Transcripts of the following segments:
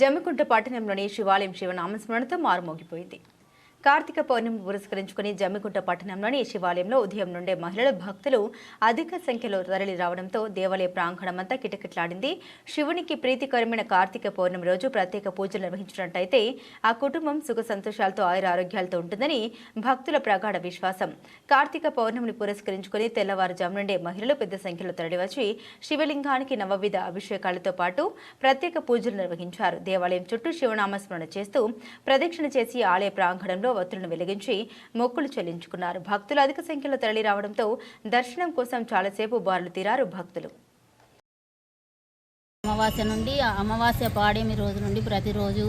జమ్మికుంట పట్టణంలోని శివాలయం శివనామస్మరణతో మారుమోగిపోయింది. కార్తీక పౌర్ణమి పురస్కరించుకుని జమ్మికుంట పట్టణంలోని శివాలయంలో ఉదయం నుండే మహిళలు భక్తులు అధిక సంఖ్యలో తరలి రావడంతో దేవాలయ ప్రాంగణమంతా కిటకిటలాడింది. శివునికి ప్రీతికరమైన కార్తీక పౌర్ణమి రోజు ప్రత్యేక పూజలు నిర్వహించినట్టయితే ఆ కుటుంబం సుఖ సంతోషాలతో ఆరోగ్యాలతో ఉంటుందని భక్తుల ప్రగాఢ విశ్వాసం. కార్తీక పౌర్ణమిని పురస్కరించుకుని తెల్లవారుజాము నుండే మహిళలు పెద్ద సంఖ్యలో తరలివచ్చి శివలింగానికి నవవిధ అభిషేకాలతో పాటు ప్రత్యేక పూజలు నిర్వహించారు. దేవాలయం చుట్టూ శివనామస్మరణ చేస్తూ ప్రదక్షిణ చేసి ఆలయ ప్రాంగణంలో వత్తులను వెలిగించి మొక్కులు చెల్లించుకున్నారు. భక్తులు అధిక సంఖ్యలో తరలి రావడంతో దర్శనం కోసం చాలాసేపు బారులు తీరారు భక్తులు. అమావాస్య నుండి అమావాస్య పాడేమి రోజు నుండి ప్రతిరోజు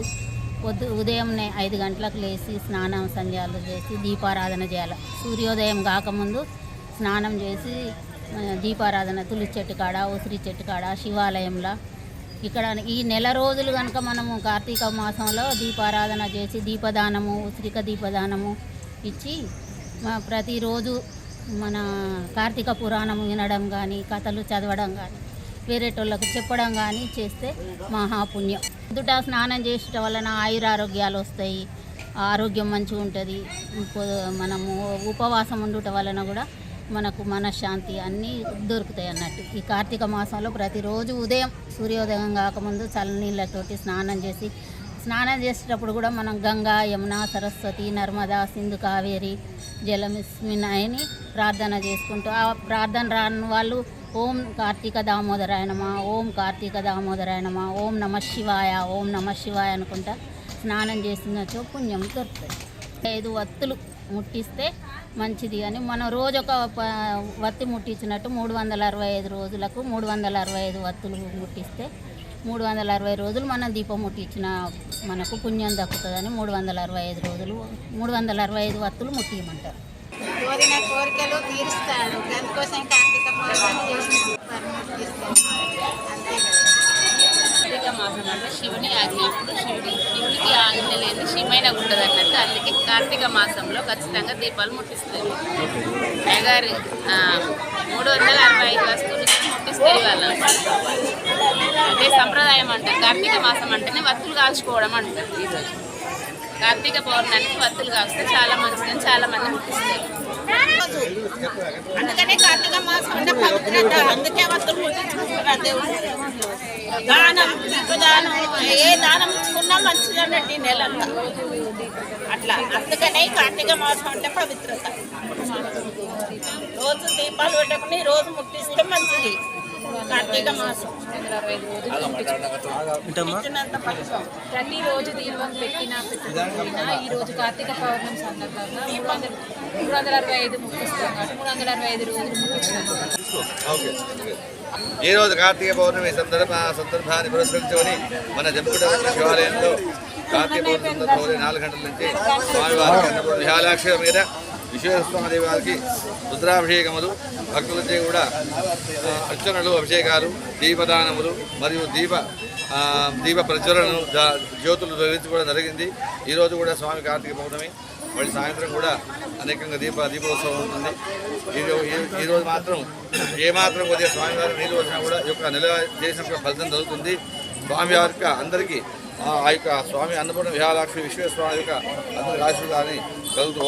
ఉదయం 5 గంటలకు లేచి స్నానం సంధ్యాలు చేసి దీపారాధన చేయాలి. సూర్యోదయం కాకముందు స్నానం చేసి దీపారాధన తులసి చెట్టు కాడ, ఉసిరి చెట్టు కాడ, శివాలయంలో ఇక్కడ ఈ నెల రోజులు కనుక మనము కార్తీక మాసంలో దీపారాధన చేసి దీపదానము, ఉసిరిక దీపదానము ఇచ్చి ప్రతిరోజు మన కార్తీక పురాణం వినడం కానీ, కథలు చదవడం కానీ, వేరేటోళ్ళకు చెప్పడం కానీ చేస్తే మహాపుణ్యం. ఎదుట స్నానం చేసడం వలన ఆయురారోగ్యాలు వస్తాయి, ఆరోగ్యం మంచిగా ఉంటుంది. మనము ఉపవాసం ఉండటం వలన కూడా మనకు మనశ్శాంతి అన్నీ దొరుకుతాయి అన్నట్టు. ఈ కార్తీక మాసంలో ప్రతిరోజు ఉదయం సూర్యోదయం కాకముందు చల్లనీళ్ళతోటి స్నానం చేసేటప్పుడు కూడా మనం గంగా, యమున, సరస్వతి, నర్మదా, సింధు, కావేరి జలమిస్మిన్ అని ప్రార్థన చేసుకుంటూ ఆ ప్రార్థన రాని వాళ్ళు ఓం కార్తీక దామోదరాయ నమః, ఓం కార్తీక దామోదరాయ నమః, ఓం నమః శివాయ, ఓం నమః శివాయ అనుకుంటా స్నానం చేసినచో పుణ్యం దొరుకుతుంది. 5 వత్తులు ముట్టిస్తే మంచిది అని మనం రోజు ఒక వత్తి ముట్టించినట్టు 365 రోజులకు 365 వత్తులు ముట్టిస్తే 360 రోజులు మనం దీపం ముట్టించిన మనకు పుణ్యం దక్కుతుందని 365 రోజులు 365 వత్తులు ముట్టియమంటారు. కోరిన కోరికలు తీరుస్తాడు. దానికోసం కార్తీక పౌర్ణమి చేసి కార్తీక మాసం అంటే శివుని ఆజ్ఞ. శివునికి ఆజ్ఞ లేని శివైన ఉంటుంది అన్నట్టు. అందుకే కార్తీక మాసంలో ఖచ్చితంగా దీపాలు ముట్టిస్తారు. అయ్యగారు 365 వస్తువులు ముట్టిస్తారు వాళ్ళు. అదే సంప్రదాయం అంటారు. కార్తీక మాసం అంటేనే వత్తులు కాల్చుకోవడం అంటారు. ఈరోజు కార్తీక పౌర్ణానికి వత్తులు కాల్స్తే చాలా మంచిదని చాలా మంది ముట్టిస్తారు. అందుకనే కార్తీక మాసం అంటే పవిత్రత. అందుకే వత్తులు ముట్టించుకుంటారు. దేవుడు దానం, దానం ఏ దానం ఇచ్చుకున్నా మంచిది అన్నట్టు ఈ నెలంతా అట్లా. అందుకనే కార్తీక మాసం అంటే పవిత్రత. రోజు దీపాలు పెట్టుకుని రోజు ముట్టిస్తే మంచిది. కార్తీక మాసం ప్రతిరోజు దీపం పెట్టినా ఈ రోజు కార్తీక పౌర్ణమి సందర్భంగా 365 ముట్టిస్తాం కాబట్టి 365 రోజులు ముట్టించుకుంటాం. ఈ రోజు కార్తీక పౌర్ణమి సందర్భాన్ని పురస్కరించుకొని మన జమ్మికుంట శివాలయంలో కార్తీక పౌర్ణమి సందర్భంలో 4 గంటల నుంచి స్వామివారికి విశాలాక్ష మీద విశ్వేశ్వరస్వామిదేవి వారికి రుద్రాభిషేకములు, భక్తులచే కూడా అర్చనలు, అభిషేకాలు, దీపదానములు మరియు దీప ప్రజ్వలన జ్యోతులు ధరించుకోవడం జరిగింది. ఈరోజు కూడా స్వామి కార్తీక పౌర్ణమి, మళ్ళీ సాయంత్రం కూడా అనేకంగా దీపోత్సవం ఉంటుంది. ఈరోజు మాత్రం ఏమాత్రం కొద్దిగా స్వామివారి నీళ్ళు వచ్చినా కూడా ఈ యొక్క నెల చేసిన ఫలితం జరుగుతుంది. స్వామివారి అందరికీ ఆ యొక్క స్వామి అన్నపూర్ణ విశాలాక్షి విశ్వేశ్వర యొక్క అందరి ఆశీర్వాదాన్ని కలుగుతూ.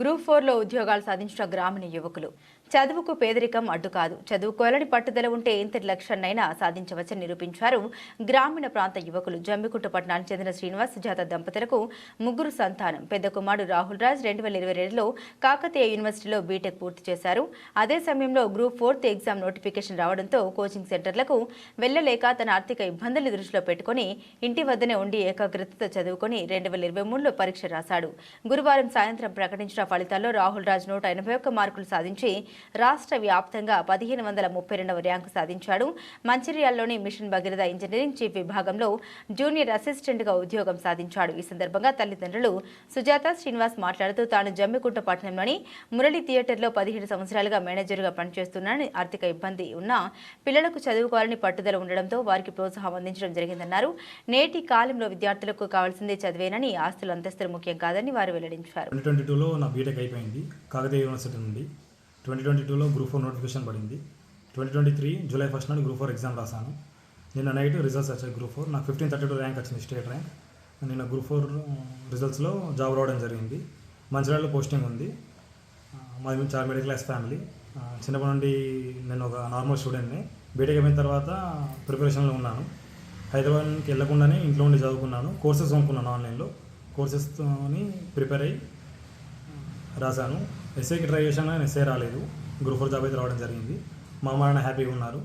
గ్రూప్ 4లో ఉద్యోగాలు సాధించిన గ్రామీణ యువకులు. చదువుకు పేదరికం అడ్డు కాదు, చదువుకోవాలని పట్టుదల ఉంటే ఎంతటి లక్ష్యాన్నైనా సాధించవచ్చని నిరూపించారు గ్రామీణ ప్రాంత యువకులు. జమ్మికుంట పట్టణానికి చెందిన శ్రీనివాస్, సుజాత దంపతులకు 3 సంతానం. పెద్ద కుమారుడు రాహుల్ రాజ్ 2022లో కాకతీయ యూనివర్సిటీలో బీటెక్ పూర్తి చేశారు. అదే సమయంలో గ్రూప్ 4th ఎగ్జామ్ నోటిఫికేషన్ రావడంతో కోచింగ్ సెంటర్లకు వెళ్లలేక తన ఆర్థిక ఇబ్బందులు దృష్టిలో పెట్టుకుని ఇంటి వద్దనే ఉండి ఏకాగ్రతతో చదువుకొని 2023లో పరీక్ష రాశాడు. గురువారం సాయంత్రం ప్రకటించిన ఫలితాల్లో రాహుల్ రాజ్ 181 మార్కులు సాధించి రాష్ట్ర వ్యాప్తంగా 1532వ ర్యాంకు సాధించాడు. మంచిర్యాలలోని మిషన్ భగీరథ ఇంజనీరింగ్ చీఫ్ విభాగంలో జూనియర్ అసిస్టెంట్గా ఉద్యోగం సాధించాడు. ఈ సందర్భంగా తల్లిదండ్రులు సుజాత, శ్రీనివాస్ మాట్లాడుతూ తాను జమ్మికుంట పట్టణంలోని మురళి థియేటర్లో 15 సంవత్సరాలుగా మేనేజర్గా పనిచేస్తున్నానని, ఆర్థిక ఇబ్బంది ఉన్నా పిల్లలకు చదువుకోవాలని పట్టుదల ఉండడంతో వారికి ప్రోత్సాహం అందించడం జరిగిందన్నారు. నేటి కాలంలో విద్యార్థులకు కావాల్సిందే చదివేనని, ఆస్తులు అంతస్తులు ముఖ్యం కాదని వారు వెల్లడించారు. 2022లో నా బీటెక్ అయిపోయింది కాకతీయ యూనివర్సిటీ నుండి. 2022లో గ్రూప్ 4 నోటిఫికేషన్ పడింది. 2023 జూలై 1 నుండి గ్రూప్ 4 ఎగ్జామ్ రాశాను. నిన్న నైట్ రిజల్ట్స్ వచ్చాయి గ్రూప్ 4. నాకు 1532 ర్యాంక్ వచ్చింది, స్టేట్ ర్యాంక్. నిన్న గ్రూప్ 4 రిజల్ట్స్లో జాబ్ రావడం జరిగింది. మంచిర్యాలలో పోస్టింగ్ ఉంది. మాది చాలా మిడిల్ క్లాస్ ఫ్యామిలీ. చిన్నప్పటి నుండి నేను ఒక నార్మల్ స్టూడెంట్ని. బీటెక్ అయిపోయిన తర్వాత ప్రిపరేషన్లో ఉన్నాను. హైదరాబాద్కి వెళ్ళకుండానే ఇంట్లో ఉండి చదువుకున్నాను. కోర్సెస్ కొనుక్కున్నాను ఆన్లైన్లో. కోర్సెస్తో ప్రిపేర్ అయ్యి రాశాను. ఎస్ఐకి ట్రై చేశాను, ఎస్ఐ రాలేదు. గ్రూప్ 4 జాబ్ అయితే రావడం జరిగింది. మా అమ్మ నాన్న హ్యాపీగా ఉన్నారు.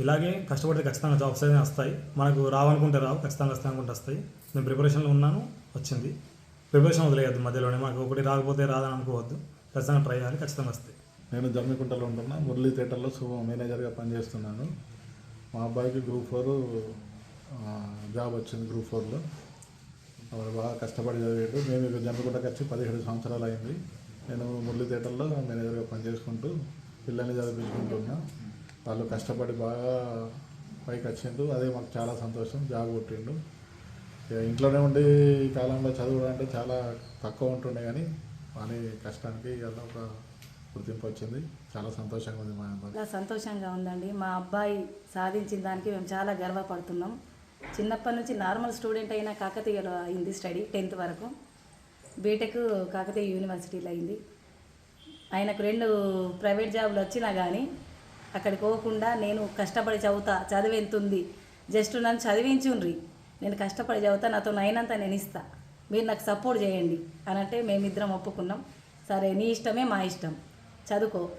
ఇలాగే కష్టపడితే ఖచ్చితంగా జాబ్స్ అయితే వస్తాయి. మనకు రావనుకుంటే రావు, ఖచ్చితంగా వస్తాయి అనుకుంటే వస్తాయి. నేను ప్రిపరేషన్లో ఉన్నాను, వచ్చింది. ప్రిపరేషన్ వదిలేయద్దు మధ్యలోనే. మనకు ఒకటి రాకపోతే రాదని అనుకోవద్దు, ఖచ్చితంగా ట్రై చేయాలి, ఖచ్చితంగా వస్తాయి. నేను జమ్మికుంటలో ఉంటున్నా, మురళీ థియేటర్లో మేనేజర్గా పనిచేస్తున్నాను. మా అబ్బాయికి గ్రూప్ 4 జాబ్ వచ్చింది. గ్రూప్ 4లో వాడు బాగా కష్టపడి చదివాడు. మేము ఇక జమ్మికుంటకి వచ్చి 17 సంవత్సరాలు అయింది. నేను మురళీ థియేటర్లో మేనేజర్గా పనిచేసుకుంటూ పిల్లల్ని చదివించుకుంటున్నా. వాళ్ళు కష్టపడి బాగా పైకి వచ్చిండు, అదే మాకు చాలా సంతోషం. జాబ్ కొట్టిండు. ఇంట్లోనే ఉండి ఈ కాలంలో చదువుడు అంటే చాలా తక్కువ ఉంటుండే, కానీ వాని కష్టానికి ఇలా ఒక గుర్తింపు వచ్చింది. చాలా సంతోషంగా ఉంది. చాలా సంతోషంగా ఉందండి. మా అబ్బాయి సాధించిన దానికి మేము చాలా గర్వపడుతున్నాం. చిన్నప్పటి నుంచి నార్మల్ స్టూడెంట్ అయినా కాకతీయలో అయింది స్టడీ, 10th వరకు. బీటెక్ కాకతీయ యూనివర్సిటీలో అయింది. ఆయనకు 2 ప్రైవేట్ జాబులు వచ్చినా కానీ అక్కడికి పోకుండా నేను కష్టపడి చదువుతా, చదివి ఎంత ఉంది, జస్ట్ నన్ను చదివించుండ్రి, నేను కష్టపడి చదువుతా, నాతో అయినంత నేను ఇస్తా, మీరు నాకు సపోర్ట్ చేయండి అని అంటే మేమిద్దరం ఒప్పుకున్నాం. సరే నీ ఇష్టమే మా ఇష్టం,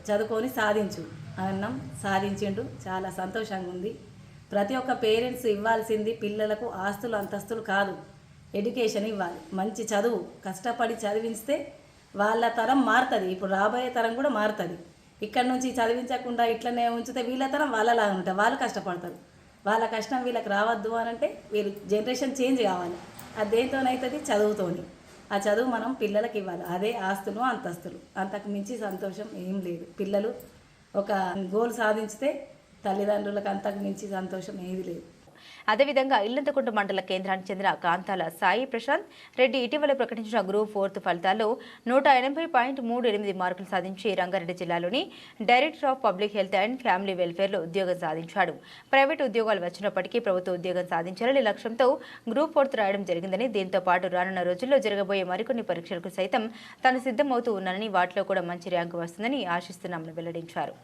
చదువుకొని సాధించు అన్నాం. సాధించిండు. చాలా సంతోషంగా ఉంది. ప్రతి ఒక్క పేరెంట్స్ ఇవ్వాల్సింది పిల్లలకు ఆస్తులు అంతస్తులు కాదు, ఎడ్యుకేషన్ ఇవ్వాలి. మంచి చదువు కష్టపడి చదివిస్తే వాళ్ళ తరం మారుతుంది. ఇప్పుడు రాబోయే తరం కూడా మారుతుంది. ఇక్కడ నుంచి చదివించకుండా ఇట్లనే ఉంచితే వీళ్ళ తరం వాళ్ళలా ఉంటారు. వాళ్ళు కష్టపడతారు. వాళ్ళ కష్టం వీళ్ళకి రావద్దు అని అంటే వీళ్ళు జనరేషన్ చేంజ్ కావాలి. అది దేంతోనవుతుంది? చదువుతోని. ఆ చదువు మనం పిల్లలకి ఇవ్వాలి. అదే ఆస్తులు అంతస్తులు, అంతకు మించి సంతోషం ఏం లేదు. పిల్లలు ఒక గోల్ సాధించితే తల్లిదండ్రులకు అంతకు మించి సంతోషం ఏది లేదు. అదేవిధంగా ఇల్లంతకుంట మండల కేంద్రానికి చెందిన కాంతాల సాయి ప్రశాంత్ రెడ్డి ఇటీవల ప్రకటించిన గ్రూప్ 4 ఫలితాల్లో 180.38 మార్కులు సాధించి రంగారెడ్డి జిల్లాలోని director of public health and family వెల్ఫేర్లో ఉద్యోగం సాధించాడు. ప్రైవేటు ఉద్యోగాలు వచ్చినప్పటికీ ప్రభుత్వ ఉద్యోగం సాధించాలని లక్ష్యంతో గ్రూప్ 4 రాయడం జరిగిందని, దీంతో పాటు రానున్న రోజుల్లో జరగబోయే మరికొన్ని పరీక్షలకు సైతం తాను సిద్ధమవుతూ ఉన్నానని, వాటిలో కూడా మంచి ర్యాంకు వస్తుందని ఆశిస్తున్నామని వెల్లడించారు.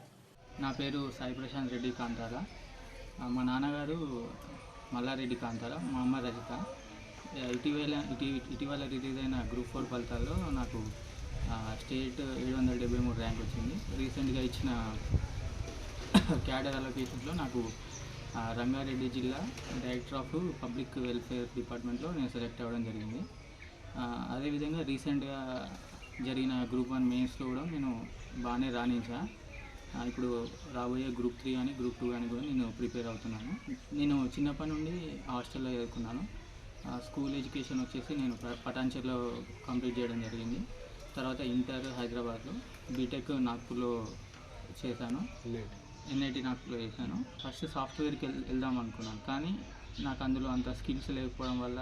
నా పేరు సాయి ప్రశాంత్ రెడ్డి కాంతాల. మా నాన్నగారు మల్లారెడ్డి కాంతాల, మా అమ్మ రజిత. ఇటీవల రిలీజ్ అయిన గ్రూప్ 4 ఫలితాల్లో నాకు స్టేట్ 773 ర్యాంక్ వచ్చింది. రీసెంట్గా ఇచ్చిన క్యాడర్ అలొకేషన్స్లో నాకు రంగారెడ్డి జిల్లా డైరెక్టర్ ఆఫ్ పబ్లిక్ వెల్ఫేర్ డిపార్ట్మెంట్లో నేను సెలెక్ట్ అవ్వడం జరిగింది. అదేవిధంగా రీసెంట్గా జరిగిన గ్రూప్ 1 మెయిన్స్లో కూడా నేను బాగానే రాణించా. ఇప్పుడు రాబోయే గ్రూప్ 3 కానీ గ్రూప్ 2 కానీ కూడా నేను ప్రిపేర్ అవుతున్నాను. నేను చిన్నప్పటి నుండి హాస్టల్లో చదువుకున్నాను. స్కూల్ ఎడ్యుకేషన్ వచ్చేసి నేను పటాన్చెర్లో కంప్లీట్ చేయడం జరిగింది. తర్వాత ఇంటర్ హైదరాబాద్లో, బీటెక్ నాగ్పూర్లో చేశాను, ఎన్ఐటి నాగ్పూర్లో చేశాను. ఫస్ట్ సాఫ్ట్వేర్కి వెళ్దాం అనుకున్నాను, కానీ నాకు అందులో అంత స్కిల్స్ లేకపోవడం వల్ల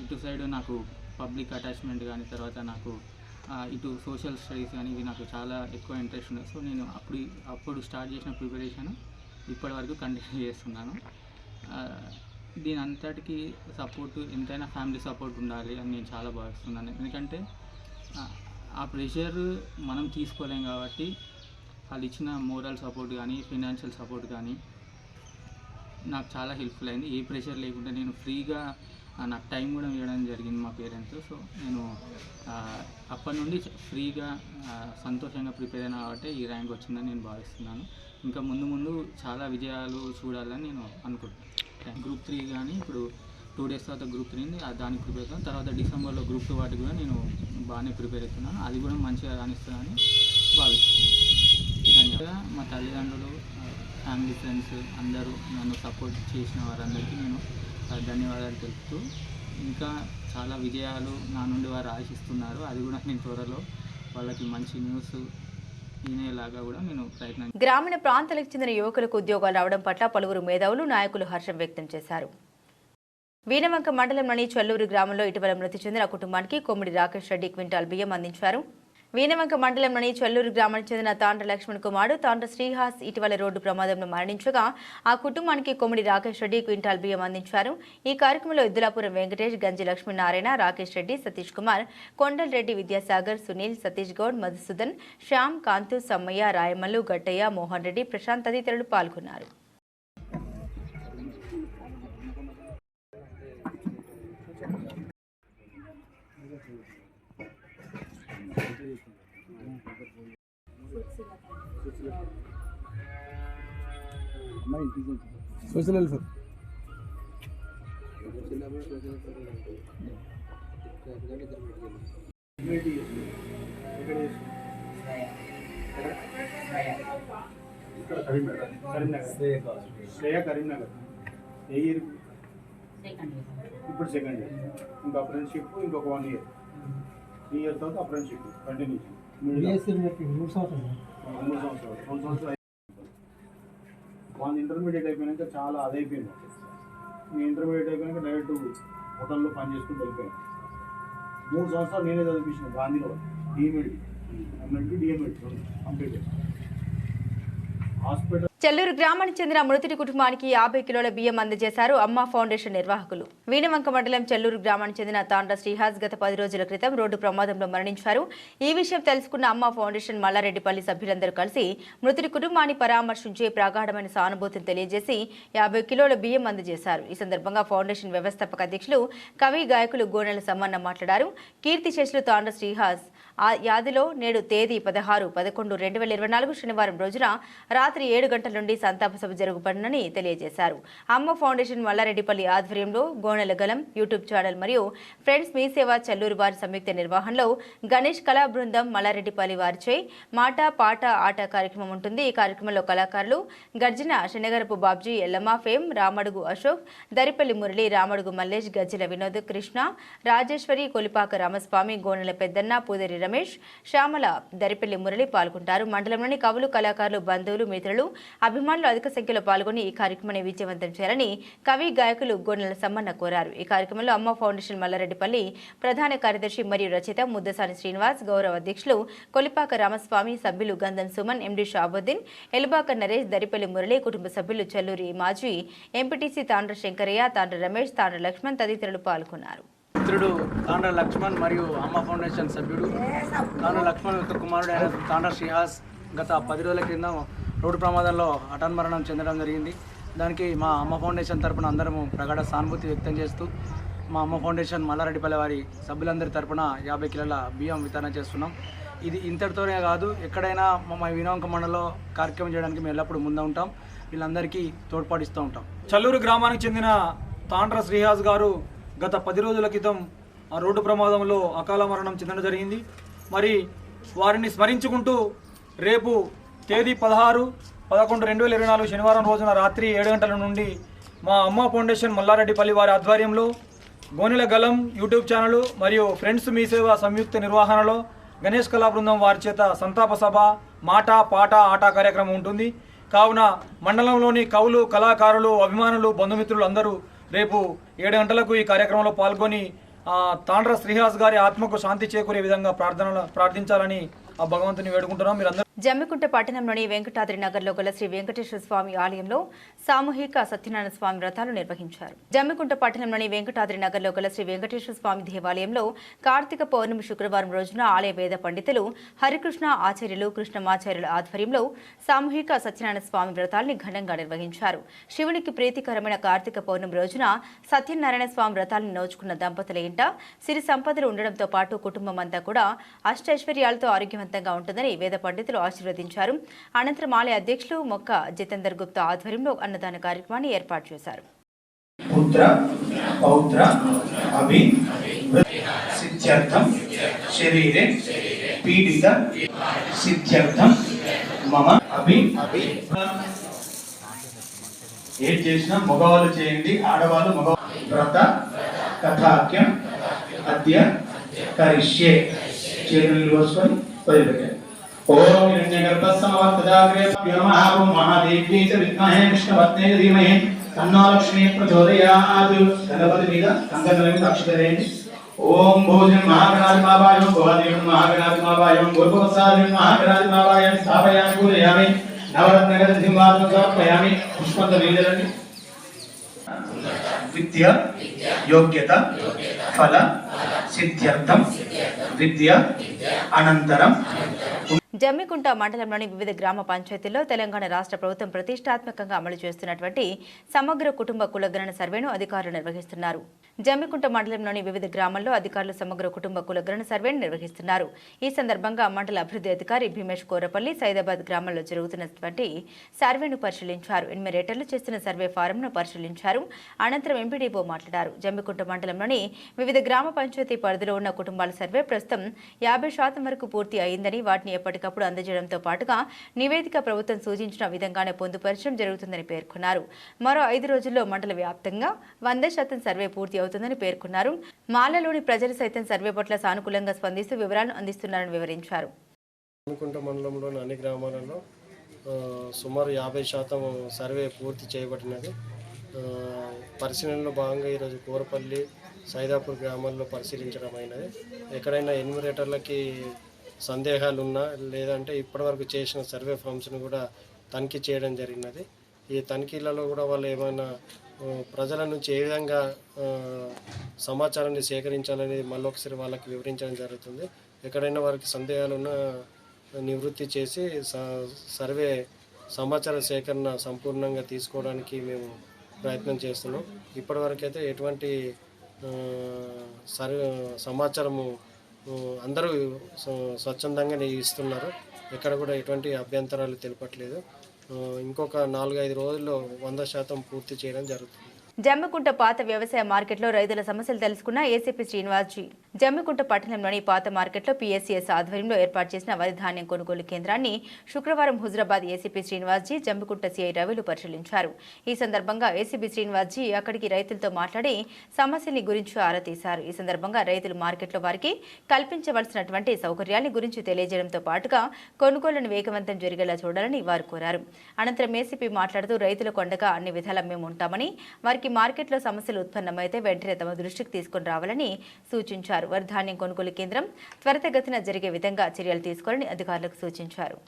ఇటు సైడ్ నాకు పబ్లిక్ అటాచ్మెంట్ కానీ, తర్వాత నాకు ఇటు సోషల్ స్టడీస్ కానీ ఇవి నాకు చాలా ఎక్కువ ఇంట్రెస్ట్ ఉంది. సో నేను అప్పుడు స్టార్ట్ చేసిన ప్రిపరేషన్ ఇప్పటి వరకు కంటిన్యూ చేస్తున్నాను. దీని అంతటికి సపోర్ట్ ఎంతైనా ఫ్యామిలీ సపోర్ట్ ఉండాలి అని నేను చాలా భావిస్తున్నాను. ఎందుకంటే ఆ ప్రెషర్ మనం తీసుకోలేం కాబట్టి వాళ్ళు ఇచ్చిన మోరల్ సపోర్ట్ కానీ ఫైనాన్షియల్ సపోర్ట్ కానీ నాకు చాలా హెల్ప్ఫుల్ అయింది. ఏ ప్రెషర్ లేకుండా నేను ఫ్రీగా నాకు టైం కూడా ఇవ్వడం జరిగింది మా పేరెంట్స్. సో నేను అప్పటి నుండి ఫ్రీగా సంతోషంగా ప్రిపేర్ అయినా కాబట్టి ఈ ర్యాంక్ వచ్చిందని నేను భావిస్తున్నాను. ఇంకా ముందు చాలా విజయాలు చూడాలని నేను అనుకుంటున్నాను. గ్రూప్ 3 కానీ ఇప్పుడు 2 days తర్వాత గ్రూప్ 3 దానికి ప్రిపేర్ అవుతాను. తర్వాత డిసెంబర్లో గ్రూప్ 2 వాటికి కూడా నేను బాగానే ప్రిపేర్ అవుతున్నాను. అది కూడా మంచిగా రాణిస్తానని భావిస్తున్నాను. ధన్యవాదాలు. మా తల్లిదండ్రులు, ఫ్యామిలీ, ఫ్రెండ్స్ అందరూ నన్ను సపోర్ట్ చేసిన వారందరికీ నేను ధన్యవాదాలు తెలుపుతూ, ఇంకా చాలా విజయాలు నా నుండి వారు ఆశిస్తున్నారు. అది కూడా నేను త్వరలో వాళ్ళకి మంచి న్యూస్ వినేలాగా కూడా నేను ప్రయత్నం. గ్రామీణ ప్రాంతాలకు చెందిన యువకులకు ఉద్యోగాలు రావడం పట్ల పలువురు మేధావులు, నాయకులు హర్షం వ్యక్తం చేశారు. వీణవంక మండలంలోని చల్లూరు గ్రామంలో ఇటీవల మృతి చెందిన కుటుంబానికి కొమ్మిడి రాకేష్ రెడ్డి క్వింటాల్ బియ్యం అందించారు. వీణవంక మండలంలోని చెల్లూరు గ్రామానికి చెందిన తాండ్ర లక్ష్మణ్ కుమారుడు తాండ్ర శ్రీహాస్ ఇటీవల రోడ్డు ప్రమాదంలో మరణించగా ఆ కుటుంబానికి కొమ్మిడి రాకేష్ రెడ్డి క్వింటాల్ బియ్యం అందించారు. ఈ కార్యక్రమంలో ఇద్దులాపురం వెంకటేష్, గంజి లక్ష్మీనారాయణ, రాకేష్ రెడ్డి, సతీష్ కుమార్, కొండల్ రెడ్డి, విద్యాసాగర్, సునీల్, సతీష్ గౌడ్, మధుసూదన్, శ్యామ్, కాంతు, సమ్మయ్య, రాయమల్లు, గట్టయ్య, మోహన్ రెడ్డి, ప్రశాంత్ తదితరులు పాల్గొన్నారు. సోషల్ వెల్ఫేర్ కరీంనగర్ ఏ ఇయర్ ఇప్పుడు సెకండ్ ఇయర్ ఇంకా అప్రెంటిషిప్ ఇంకొక 1 year 3 years తర్వాత అప్రెంటిషిప్ కంటిన్యూషన్ 3 సంవత్సరాలు వాళ్ళ ఇంటర్మీడియట్ అయిపోయినాక చాలా అదైపోయింది. నేను ఇంటర్మీడియట్ అయిపోయినాక డైరెక్ట్ హోటల్లో పని చేసుకుంటూ వెళ్ళిపోయాను. 3 సంవత్సరాలు నేనే చదివించిన గాంధీలో డిఎంఎడ్ ఎంఎడ్ డిఎంఎడ్ కంప్లీట్ హాస్పిటల్. చెల్లూరు గ్రామానికి చెందిన మృతుడి కుటుంబానికి 50 కిలోల బియ్యం అందజేశారు అమ్మ ఫౌండేషన్ నిర్వాహకులు. వీణవంక మండలం చెల్లూరు గ్రామానికి చెందిన తాండ్ర శ్రీహాస్ గత 10 రోజుల క్రితం రోడ్డు ప్రమాదంలో మరణించారు. ఈ విషయం తెలుసుకున్న అమ్మ ఫౌండేషన్ మల్లారెడ్డిపల్లి సభ్యులందరూ కలిసి మృతుడి కుటుంబాన్ని పరామర్శించి ప్రగాఢమైన సానుభూతిని తెలియజేసి 50 కిలోల బియ్యం అందజేశారు. ఈ సందర్భంగా ఫౌండేషన్ వ్యవస్థాపక అధ్యక్షులు, కవి, గాయకులు గోనెల సమ్మన్న మాట్లాడారు. కీర్తిశేషులు తాండ్ర శ్రీహాస్ ఆ యాదిలో నేడు తేదీ 16/11/2024 శనివారం రోజున రాత్రి 7 గంటల నుండి సంతాప సభ జరుగుబడినని తెలియజేశారు. అమ్మ ఫౌండేషన్ మల్లారెడ్డిపల్లి ఆధ్వర్యంలో గోనెల గలం యూట్యూబ్ ఛానల్ మరియు ఫ్రెండ్స్ మీ సేవ చెల్లూరు వారి సంయుక్త నిర్వహణలో గణేష్ కళా బృందం మల్లారెడ్డిపల్లి వారిచే మాట పాట ఆట కార్యక్రమం ఉంటుంది. ఈ కార్యక్రమంలో కళాకారులు గర్జన శనగరపు బాబ్జీ, ఎల్లమ్మ ఫేమ్, రామడుగు అశోక్, దరిపల్లి మురళి, రామడుగు మల్లేష్, గజ్జల వినోద్, కృష్ణ, రాజేశ్వరి, కొలిపాక రామస్వామి, గోనెల పెద్దన్న, పూదరి రమేష్, శ్యామల, దరిపల్లి మురళి పాల్గొంటారు. మండలంలోని కవులు, కళాకారులు, బంధువులు, మిత్రులు, అభిమానులు అధిక సంఖ్యలో పాల్గొని ఈ కార్యక్రమాన్ని విజయవంతం చేయాలని కవి, గాయకులు గోనెల సమ్మన్న కోరారు. ఈ కార్యక్రమంలో అమ్మ ఫౌండేషన్ మల్లారెడ్డిపల్లి ప్రధాన కార్యదర్శి మరియు రచయిత ముద్దసాని శ్రీనివాస్, గౌరవ అధ్యక్షులు కొలిపాక రామస్వామి, సభ్యులు గంధం సుమన్, ఎండి షాబుద్దీన్, ఎలుబాక నరేష్, దరిపల్లి మురళి, కుటుంబ సభ్యులు చెల్లూరి మాజీ ఎంపీటీసీ తాండ్ర శంకరయ్య, తాండ్ర రమేష్, తాండ్ర లక్ష్మణ్ తదితరులు పాల్గొన్నారు. మిత్రుడు తాండ్ర లక్ష్మణ్ మరియు అమ్మ ఫౌండేషన్ సభ్యుడు తాండ్ర లక్ష్మణ్ యొక్క కుమారుడు అయిన తాండ్ర శ్రీహాస్ గత 10 రోజుల క్రితం రోడ్డు ప్రమాదంలో హఠాన్మరణం చెందడం జరిగింది. దానికి మా అమ్మ ఫౌండేషన్ తరపున అందరము ప్రగాఢ సానుభూతి వ్యక్తం చేస్తూ మా అమ్మ ఫౌండేషన్ మల్లారెడ్డిపల్లి వారి సభ్యులందరి తరపున 50 కిలోల బియ్యం వితరణ చేస్తున్నాం. ఇది ఇంతటితోనే కాదు, ఎక్కడైనా మా వీణవంక మండలంలో కార్యక్రమం చేయడానికి మేము ఎల్లప్పుడూ ముందు ఉంటాం. వీళ్ళందరికీ తోడ్పాటిస్తూ ఉంటాం. చెల్లూరు గ్రామానికి చెందిన తాండ్ర శ్రీహాస్ గారు గత 10 రోజుల క్రితం ఆ రోడ్డు ప్రమాదంలో అకాల మరణం చెందడం జరిగింది. మరి వారిని స్మరించుకుంటూ రేపు తేదీ 16/11/2024 శనివారం రోజున రాత్రి 7 గంటల నుండి మా అమ్మ ఫౌండేషన్ మల్లారెడ్డిపల్లి వారి ఆధ్వర్యంలో గోనెల గలం యూట్యూబ్ ఛానల్ మరియు ఫ్రెండ్స్ మీ సేవ సంయుక్త నిర్వహణలో గణేష్ కళా బృందం వారి చేత సంతాప సభ, మాట పాట ఆట కార్యక్రమం ఉంటుంది. కావున మండలంలోని కవులు, కళాకారులు, అభిమానులు, బంధుమిత్రులు అందరూ రేపు 7 గంటలకు ఈ కార్యక్రమంలో పాల్గొని తాండ్ర శ్రీహాస్ గారి ఆత్మకు శాంతి చేకూరే విధంగా ప్రార్థించాలని ఆ భగవంతుని వేడుకుంటున్నాం. మీరందరూ జమ్మికుంట పట్టణంలోని వెంకటాద్రి నగర్లో గల శ్రీ వెంకటేశ్వర స్వామి ఆలయంలో సామూహిక సత్యనారాయణ స్వామి వ్రతాలు నిర్వహించారు. జమ్మికుంట పట్టణంలోని వెంకటాద్రి నగర్లో గల శ్రీ వెంకటేశ్వర స్వామి దేవాలయంలో కార్తీక పౌర్ణమి శుక్రవారం రోజున ఆలయ వేద పండితులు హరికృష్ణ ఆచార్యులు, కృష్ణమాచార్యుల ఆధ్వర్యంలో సామూహిక సత్యనారాయణ స్వామి వ్రతాలని ఘనంగా నిర్వహించారు. శివునికి ప్రీతికరమైన కార్తీక పౌర్ణమి రోజున సత్యనారాయణ స్వామి వ్రతాలను నోచుకున్న దంపతుల ఇంట సిరి సంపదలు ఉండడంతో పాటు కుటుంబం అంతా కూడా అష్టైశ్వర్యాలతో ఆరోగ్యవంతంగా ఉంటుందని వేద పండితులు ఆశీర్వదించారు. అనంతరం ఆలయ అధ్యక్షులు మొక్క జితేందర్ గుప్తా ఆధ్వర్యంలో అన్నదాన కార్యక్రమాన్ని ఏర్పాటు చేశారు. పుత్ర పౌత్ర అభి సిద్ధ్యర్థం శరీరే పీడిత సిద్ధ్యర్థం మమ అభి ఏం చేసినా మగవాళ్ళు చేయండి, ఆడవాళ్ళు మగవాళ్ళు. వ్రత కథాఖ్యం అద్య కరిష్యే. చేతులు కోసుకొని వదిలిపెట్టారు. ఓం హిరణ్యగర్భస్సమవర్తదాగ్రే నమః. మహాదేవ్యై చ విద్మహే విష్ణుపత్నే ధీమహి తన్నో లక్ష్మీ ప్రచోదయాత్. గణపతి మీద కంకణం మీద అక్షతలేండి. ओम भोजन महागणाधिमावायं भवादिं महागणाधिमावायं गुरुप्रसादं महागणाधिमावायं स्थापयामि पूजयामि नवरत्नगत सिंहासनं समर्पयामि पुष्पन्तनीलरति विद्या योग्यता फल सिद्ध्यर्थं विद्या अनन्तरं జమ్మికుంట మండలంలోని వివిధ గ్రామ పంచాయతీల్లో తెలంగాణ రాష్ట్ర ప్రభుత్వం ప్రతిష్టాత్మకంగా అమలు చేస్తున్నటువంటి సమగ్ర కుటుంబ కులగణన సర్వేను అధికారులు నిర్వహిస్తున్నారు. జమ్మికుంట మండలంలోని వివిధ గ్రామాల్లో అధికారులు సమగ్ర కుటుంబ కులగణన సర్వేను నిర్వహిస్తున్నారు. ఈ సందర్భంగా మండల అభివృద్ధి అధికారి భీమేష్ కోరపల్లి సైదాబాద్ గ్రామంలో జరుగుతున్నటువంటి సర్వేను పరిశీలించారు. ఎన్యూమరేటర్లు చేస్తున్న సర్వే ఫారంను పరిశీలించారు. అనంతరం ఎంపీడీఓ మాట్లాడారు. జమ్మికుంట మండలంలోని వివిధ గ్రామ పంచాయతీ పరిధిలో ఉన్న కుటుంబాల సర్వే ప్రస్తుతం 50% వరకు పూర్తి అయిందని వాటిని ఎప్పటికప్పుడు అందజేయడంతో పాటుగా నివేదిక ప్రభుత్వం సూచించిన విధంగానే పొందుపరచడం జరుగుతుందని పేర్కొన్నారు. మరో 5 రోజుల్లో మండల వ్యాప్తంగా 100% సర్వే పూర్తి అవుతుందని పేర్కొన్నారు. మాలలోని ప్రజలు సైతం సర్వే పట్ల సానుకూలంగా స్పందిస్తూ వివరాలను అందిస్తున్నారని వివరించారు. జమ్మికుంట మండలంలోని అన్ని గ్రామాలలో సుమారు 50% సర్వే పూర్తి చేయబడినది. పరిశీలనలో భాగంగా ఈరోజు కోరపల్లి సైదాపూర్ గ్రామాల్లో పరిశీలించడం అయినది. ఎక్కడైనా ఎన్యూమరేటర్లకి సందేహాలు ఉన్నా లేదంటే ఇప్పటివరకు చేసిన సర్వే ఫామ్స్ను కూడా తనిఖీ చేయడం జరిగినది. ఈ తనిఖీలలో కూడా వాళ్ళు ఏమైనా ప్రజల నుంచి ఏ విధంగా సమాచారాన్ని సేకరించాలనేది మళ్ళొకసారి వాళ్ళకి వివరించడం జరుగుతుంది. ఎక్కడైనా వారికి సందేహాలు ఉన్నా నివృత్తి చేసి సర్వే సమాచార సేకరణ సంపూర్ణంగా తీసుకోవడానికి మేము ప్రయత్నం చేస్తున్నాం. ఇప్పటివరకైతే ఎటువంటి సమాచారము అందరూ స్వచ్ఛందంగానే ఇస్తున్నారు. ఎక్కడ కూడా ఎటువంటి అభ్యంతరాలు తెలపట్లేదు. ఇంకొక 4-5 రోజుల్లో 100% పూర్తి చేయడం జరుగుతుంది. జమ్మికుంట పాత వ్యవసాయ మార్కెట్లో రైతుల సమస్యలు తెలుసుకున్న ఏసీపీ శ్రీనివాస్జీ జమ్మికుంట పట్టణంలోని పాత మార్కెట్లో పీఎస్సీఎస్ ఆధ్వర్యంలో ఏర్పాటు చేసిన వరి ధాన్యం కొనుగోలు కేంద్రాన్ని శుక్రవారం హుజరాబాద్ ఏసీపీ శ్రీనివాస్జీ జమ్మికుంట సీఐ రవిలు పరిశీలించారు. ఈ సందర్భంగా ఏసీపీ శ్రీనివాస్జీ అక్కడికి రైతులతో మాట్లాడి సమస్యల గురించి ఆరా తీశారు. ఈ సందర్భంగా రైతులు మార్కెట్లో వారికి కల్పించవలసినటువంటి సౌకర్యాల గురించి తెలియజేయడంతో పాటుగా కొనుగోలును వేగవంతం జరిగేలా చూడాలని వారు కోరారు. అనంతరం ఏసీపీ మాట్లాడుతూ రైతులకు అండగా అన్ని విధాలా మేము ఉంటామని వారికి మార్కెట్లో సమస్యలు ఉత్పన్నమైతే వెంటనే తమ దృష్టికి తీసుకుని రావాలని సూచించారు. వరి ధాన్యం కొనుగోలు కేంద్రం త్వరితగతిన జరిగే విధంగా చర్యలు తీసుకోవాలని అధికారులకు సూచించారు.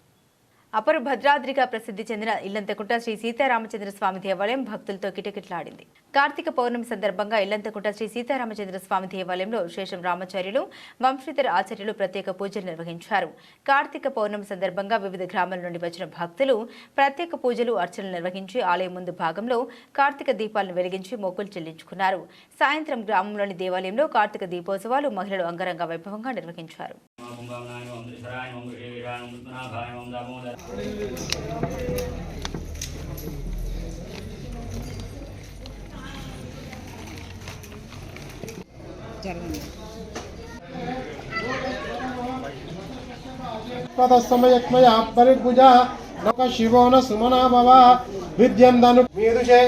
అపర భద్రాద్రిగా ప్రసిద్ధి చెందిన ఇల్లంతకుంట శ్రీ సీతారామచంద్ర స్వామి దేవాలయం భక్తులతో కిటకిటలాడింది. కార్తీక పౌర్ణమి సందర్భంగా ఇల్లంతకుంట శ్రీ సీతారామచంద్ర స్వామి దేవాలయంలో శేషం రామాచార్యులు వంశీధర ఆచార్యులు ప్రత్యేక పూజలు నిర్వహించారు. కార్తీక పౌర్ణమి సందర్భంగా వివిధ గ్రామాల నుండి వచ్చిన భక్తులు ప్రత్యేక పూజలు అర్చనలు నిర్వహించి ఆలయం ముందు భాగంలో కార్తీక దీపాలను వెలిగించి మొక్కులు చెల్లించుకున్నారు. సాయంత్రం గ్రామంలోని దేవాలయంలో కార్తీక దీపోత్సవాలు మహిళలు అంగరంగ వైభవంగా నిర్వహించారు. పదస్తమయక్మయ పరిభుజా నక శివోన సుమనా భవ విద్యందను మీదుషే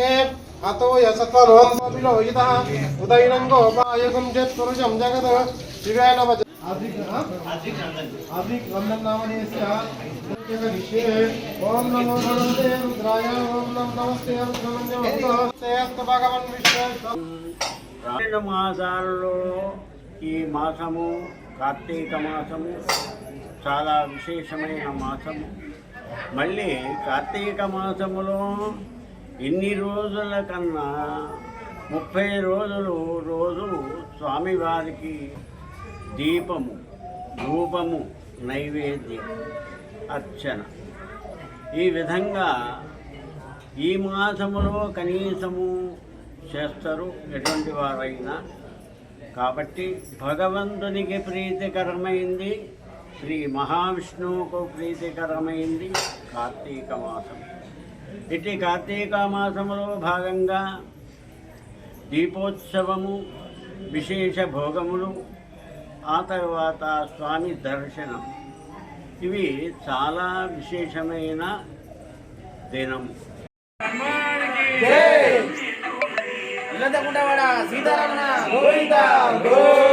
అతో యసత్వరోహిత ఉదయనంగోపాయకం చేత్ పురుషం జగత్ శివేన ఓం నమో భగవతే రుద్రాయ ఓం నమస్తే భగవన్ విష్ణు మాసాలలో ఈ మాసము కార్తీక మాసము చాలా విశేషమైన మాసము. మళ్ళీ కార్తీక మాసములో ఇన్ని రోజుల కన్నా 30 రోజులు రోజు స్వామివారికి దీపము ధూపము నైవేద్యం అర్చన ఈ విధంగా ఈ మాసములో కనీసము చేస్తారు ఎటువంటి వారైనా. కాబట్టి భగవంతునికి ప్రీతికరమైంది, శ్రీ మహావిష్ణువుకు ప్రీతికరమైంది కార్తీక మాసం. ఇటు కార్తీక మాసములో భాగంగా దీపోత్సవము, విశేష భోగములు, ఆ తర్వాత స్వామి దర్శనం, ఇవి చాలా విశేషమైన దినం. సీతారామణ గోవిందా గోవిందా.